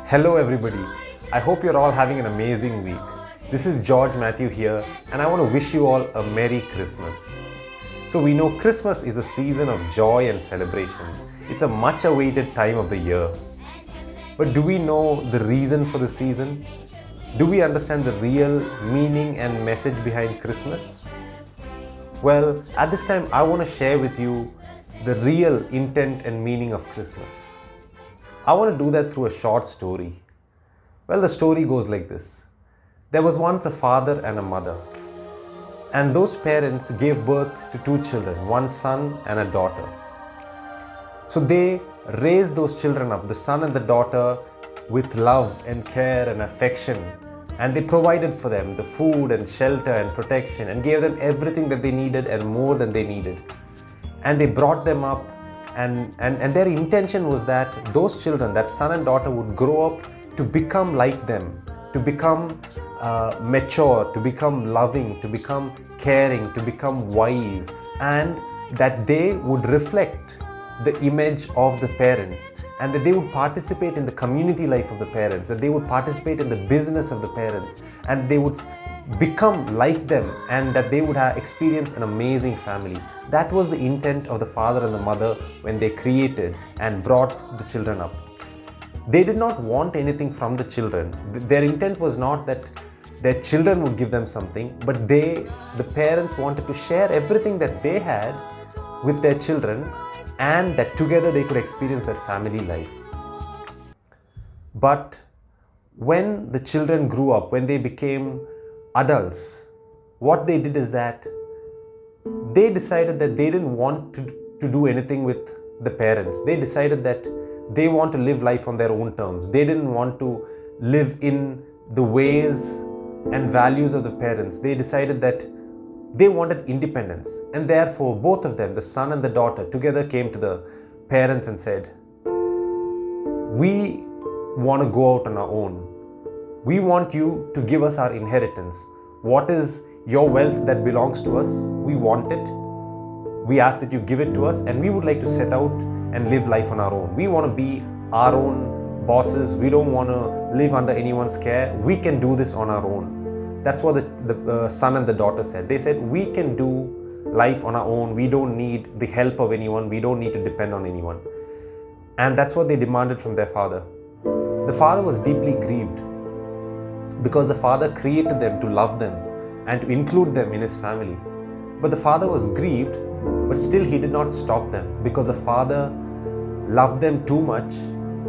Hello, everybody. I hope you're all having an amazing week. This is George Matthew here, and I want to wish you all a Merry Christmas. So, we know Christmas is a season of joy and celebration. It's a much awaited time of the year. But do we know the reason for the season? Do we understand the real meaning and message behind Christmas? Well, at this time, I want to share with you the real intent and meaning of Christmas. I want to do that through a short story. Well, the story goes like this. There was once a father and a mother, and those parents gave birth to two children, one son and a daughter. So they raised those children up, the son and the daughter, with love and care and affection. And they provided for them the food and shelter and protection and gave them everything that they needed and more than they needed. And they brought them up, and their intention was that those children, that son and daughter, would grow up to become like them, to become mature, to become loving, to become caring, to become wise, and that they would reflect the image of the parents, and that they would participate in the community life of the parents, that they would participate in the business of the parents, and they would become like them, and that they would have experienced an amazing family. That was the intent of the father and the mother when they created and brought the children up. They did not want anything from the children. Their intent was not that their children would give them something, but the parents wanted to share everything that they had with their children, and that together they could experience that family life. But when the children grew up, when they became adults, what they did is that they decided that they didn't want to do anything with the parents. They decided that they want to live life on their own terms. They didn't want to live in the ways and values of the parents. They decided that they wanted independence, and therefore both of them, the son and the daughter, together came to the parents and said, "We want to go out on our own. We want you to give us our inheritance. What is your wealth that belongs to us? We want it. We ask that you give it to us, and we would like to set out and live life on our own. We want to be our own bosses. We don't want to live under anyone's care. We can do this on our own." That's what the son and the daughter said. They said, "We can do life on our own. We don't need the help of anyone. We don't need to depend on anyone." And that's what they demanded from their father. The father was deeply grieved because the father created them to love them and to include them in his family. But the father was grieved, but still he did not stop them, because the father loved them too much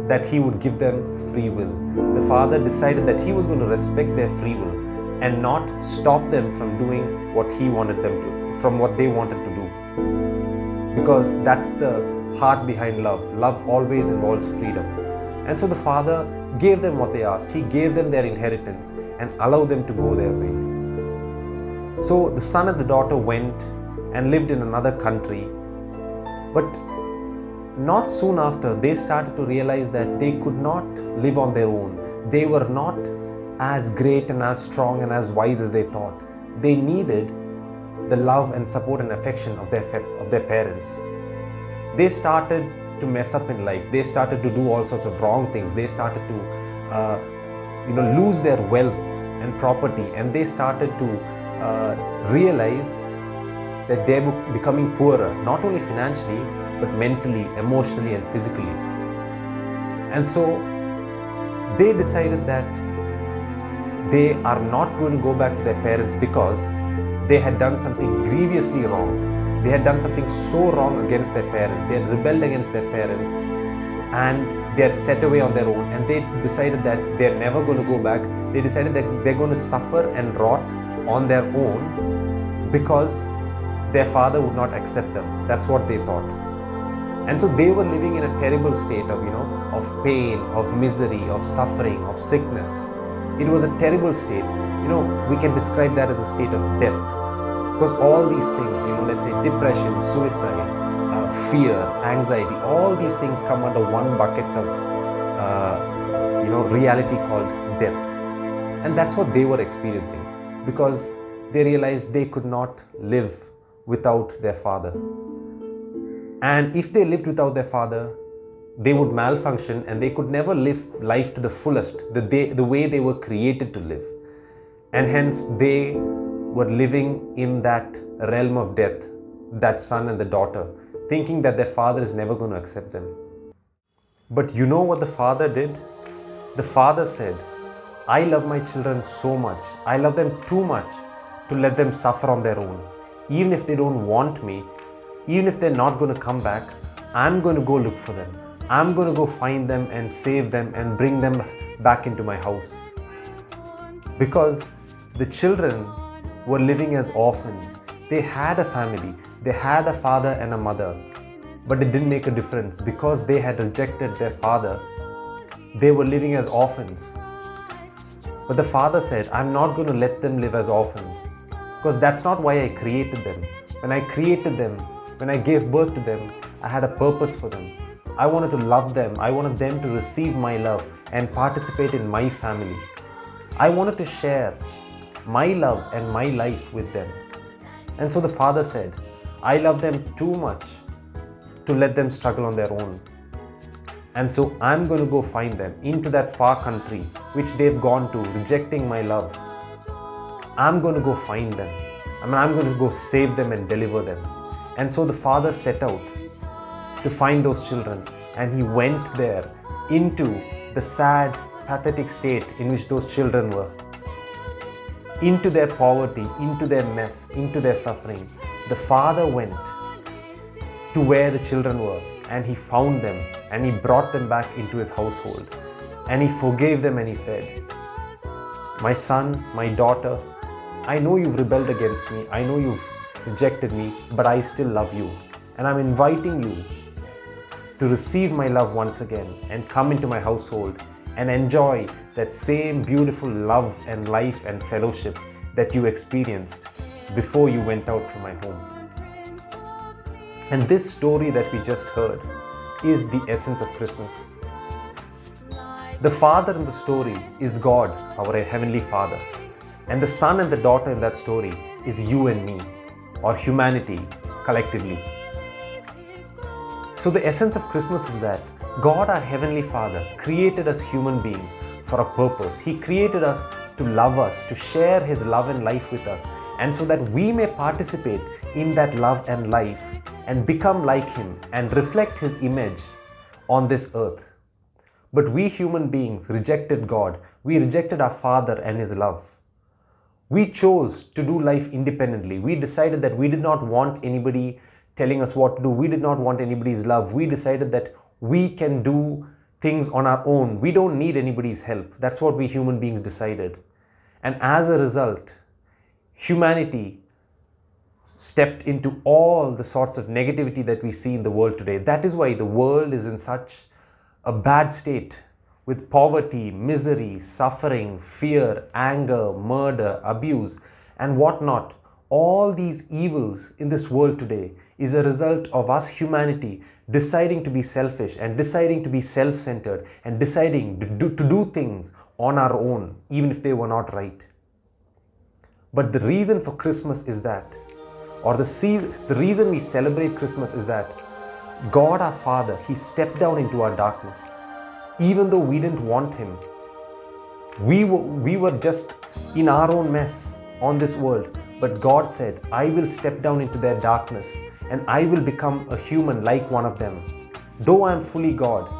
that he would give them free will. The father decided that he was going to respect their free will and not stop them from doing what he wanted them to, from what they wanted to do. Because that's the heart behind love. Love always involves freedom. And so the father gave them what they asked. He gave them their inheritance and allowed them to go their way. So the son and the daughter went and lived in another country. But not soon after, they started to realize that they could not live on their own. They were not as great and as strong and as wise as they thought. They needed the love and support and affection of their parents. They started to mess up in life. They started to do all sorts of wrong things. They started to lose their wealth and property, and they started to realize that they were becoming poorer, not only financially but mentally, emotionally and physically. And so they decided that they are not going to go back to their parents, because they had done something grievously wrong. They had done something so wrong against their parents. They had rebelled against their parents, and they had set away on their own, and they decided that they're never going to go back. They decided that they're going to suffer and rot on their own because their father would not accept them. That's what they thought. And so they were living in a terrible state of pain, of misery, of suffering, of sickness. It was a terrible state. We can describe that as a state of death. Because all these things, let's say depression, suicide, fear, anxiety, all these things come under one bucket of, reality called death. And that's what they were experiencing, because they realized they could not live without their father. And if they lived without their father, they would malfunction and they could never live life to the fullest, the way they were created to live. And hence they were living in that realm of death, that son and the daughter, thinking that their father is never going to accept them. But you know what the father did? The father said, I love my children so much. I love them too much to let them suffer on their own. Even if they don't want me, even if they're not going to come back, I'm going to go look for them. I'm going to go find them and save them and bring them back into my house. Because the children were living as orphans. They had a family. They had a father and a mother. But it didn't make a difference. Because they had rejected their father, they were living as orphans. But the father said, I'm not going to let them live as orphans. Because that's not why I created them. When I created them, when I gave birth to them, I had a purpose for them. I wanted to love them. I wanted them to receive my love and participate in my family. I wanted to share my love and my life with them. And so the father said, I love them too much to let them struggle on their own. And so I'm going to go find them into that far country which they've gone to, rejecting my love. I'm going to go find them. I'm going to go save them and deliver them. And so the father set out to find those children, and he went there into the sad, pathetic state in which those children were. Into their poverty, into their mess, into their suffering. The father went to where the children were, and he found them, and he brought them back into his household. And he forgave them, and he said, my son, my daughter, I know you've rebelled against me. I know you've rejected me, but I still love you. And I'm inviting you to receive my love once again and come into my household and enjoy that same beautiful love and life and fellowship that you experienced before you went out from my home. And this story that we just heard is the essence of Christmas. The father in the story is God, our Heavenly Father. And the son and the daughter in that story is you and me, or humanity collectively. So the essence of Christmas is that God, our Heavenly Father, created us human beings for a purpose. He created us to love us, to share His love and life with us, and so that we may participate in that love and life and become like Him and reflect His image on this earth. But we human beings rejected God. We rejected our Father and His love. We chose to do life independently. We decided that we did not want anybody telling us what to do. We did not want anybody's love. We decided that we can do things on our own. We don't need anybody's help. That's what we human beings decided. And as a result, humanity stepped into all the sorts of negativity that we see in the world today. That is why the world is in such a bad state, with poverty, misery, suffering, fear, anger, murder, abuse, and whatnot. All these evils in this world today is a result of us humanity deciding to be selfish and deciding to be self-centered and deciding to do things on our own, even if they were not right. But the reason for Christmas is that, or the reason we celebrate Christmas is that God our Father, He stepped down into our darkness. Even though we didn't want Him, we were just in our own mess on this world. But God said, I will step down into their darkness and I will become a human like one of them. Though I am fully God,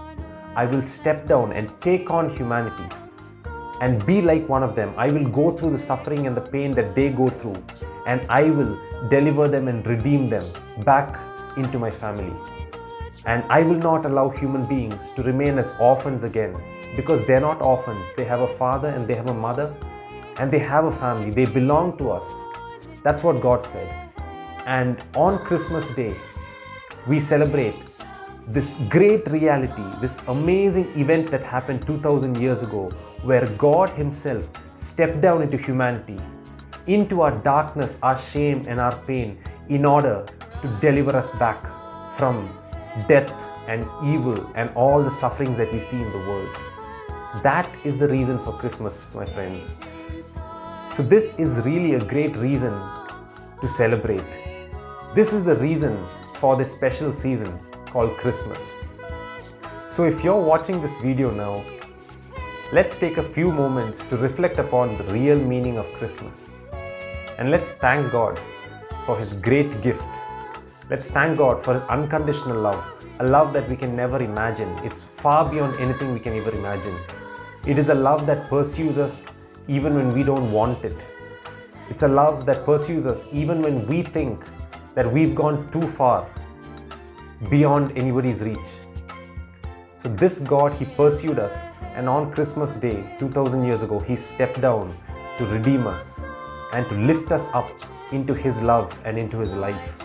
I will step down and take on humanity and be like one of them. I will go through the suffering and the pain that they go through, and I will deliver them and redeem them back into my family. And I will not allow human beings to remain as orphans again, because they're not orphans. They have a father and they have a mother and they have a family. They belong to us. That's what God said. And on Christmas Day, we celebrate this great reality, this amazing event that happened 2000 years ago, where God Himself stepped down into humanity, into our darkness, our shame and our pain, in order to deliver us back from death and evil and all the sufferings that we see in the world. That is the reason for Christmas, my friends. So this is really a great reason to celebrate. This is the reason for this special season called Christmas. So if you're watching this video now, let's take a few moments to reflect upon the real meaning of Christmas. And let's thank God for His great gift. Let's thank God for His unconditional love, a love that we can never imagine. It's far beyond anything we can ever imagine. It is a love that pursues us even when we don't want it. It's a love that pursues us even when we think that we've gone too far, beyond anybody's reach. So this God, He pursued us, and on Christmas Day, 2000 years ago, He stepped down to redeem us and to lift us up into His love and into His life.